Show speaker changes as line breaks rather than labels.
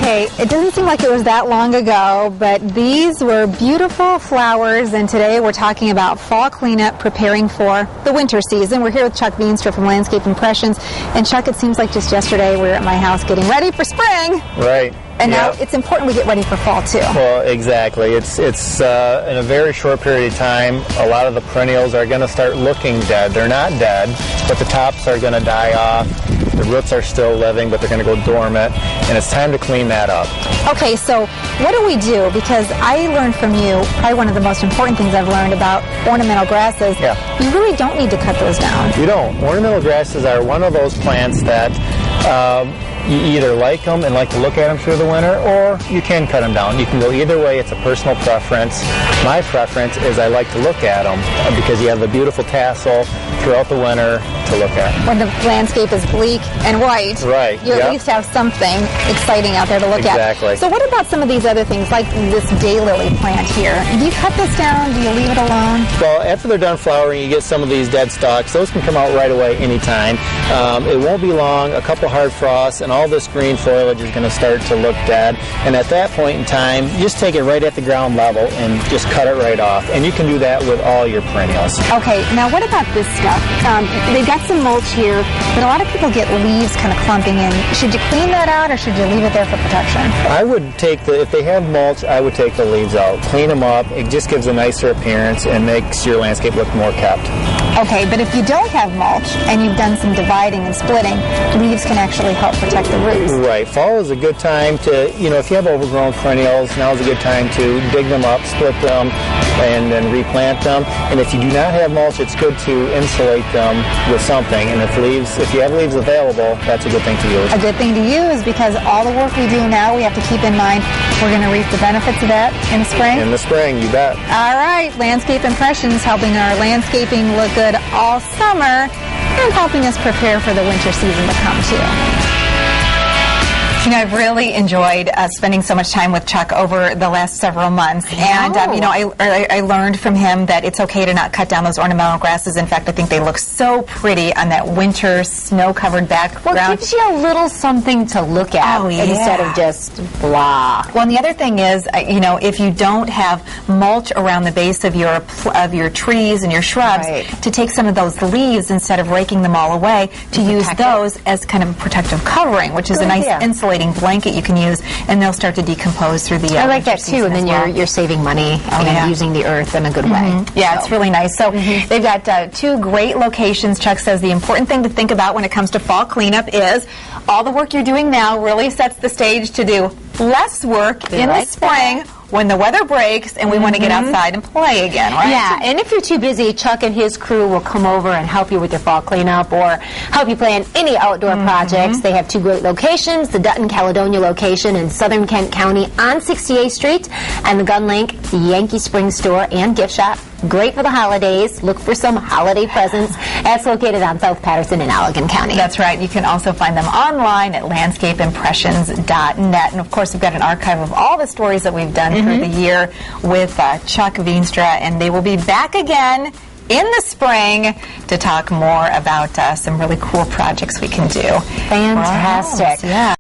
Okay, it doesn't seem like it was that long ago, but these were beautiful flowers, and today we're talking about fall cleanup, preparing for the winter season. We're here with Chuck Veenstra from Landscape Impressions, and Chuck, it seems like just yesterday we were at my house getting ready for spring.
Right.
And now it's important we get ready for fall too.
Well, exactly. It's in a very short period of time, a lot of the perennials are going to start looking dead. They're not dead, but the tops are going to die off. The roots are still living, but they're going to go dormant, and it's time to clean that up.
Okay, so what do we do? Because I learned from you, probably one of the most important things I've learned about ornamental grasses, you really don't need to cut those down.
You don't. Ornamental grasses are one of those plants that you either like them and like to look at them through the winter, or you can cut them down. You can go either way. It's a personal preference. My preference is I like to look at them because you have the beautiful tassel throughout the winter to look at.
When the landscape is bleak and white, you at least have something exciting out there to look at.
Exactly.
So what about some of these other things, like this daylily plant here? Do you cut this down? Do you leave it alone?
Well, after they're done flowering, you get some of these dead stalks. Those can come out right away anytime. It won't be long, a couple hard frosts, and all this green foliage is going to start to look dead. And at that point in time, just take it right at the ground level and just cut it right off. And you can do that with all your perennials.
Okay, now what about this stuff? They've got some mulch here, but a lot of people get leaves kind of clumping in. Should you clean that out, or should you leave it there for protection?
I would take if they have mulch, I would take the leaves out. Clean them up. It just gives a nicer appearance and makes your landscape look more kept.
Okay, but if you don't have mulch and you've done some dividing and splitting, leaves can actually help protect the roots.
Right. Fall is a good time to, if you have overgrown perennials, now is a good time to dig them up, split them, and then replant them. And if you do not have mulch, it's good to insulate them with something. And if you have leaves available, that's a good thing to use.
A good thing to use, because all the work we do now, we have to keep in mind we're going to reap the benefits of that in the spring.
In the spring, you bet.
All right, Landscape Impressions, helping our landscaping look good all summer and helping us prepare for the winter season to come too. I've really enjoyed spending so much time with Chuck over the last several months. And, I learned from him that it's okay to not cut down those ornamental grasses. In fact, I think they look so pretty on that winter snow-covered background.
Well, it gives you a little something to look at instead of just blah.
Well, and the other thing is, if you don't have mulch around the base of your trees and your shrubs, to take some of those leaves instead of raking them all away, to use those as kind of a protective covering, which is a nice insulating blanket you can use, and they'll start to decompose through the
I like that too, and then you're saving money and using the earth in a good way.
Yeah, it's really nice. So they've got two great locations. Chuck says the important thing to think about when it comes to fall cleanup is all the work you're doing now really sets the stage to do less work in the spring when the weather breaks and we want to get outside and play again, right?
Yeah, and if you're too busy, Chuck and his crew will come over and help you with your fall cleanup or help you plan any outdoor projects. They have two great locations, the Dutton Caledonia location in southern Kent County on 68th Street, and the Gun Link, the Yankee Spring Store and Gift Shop. Great for the holidays. Look for some holiday presents. That's located on South Patterson in Allegan County.
That's right. You can also find them online at landscapeimpressions.net. And, of course, we've got an archive of all the stories that we've done through the year with Chuck Veenstra. And they will be back again in the spring to talk more about some really cool projects we can do.
Fantastic.
Yeah.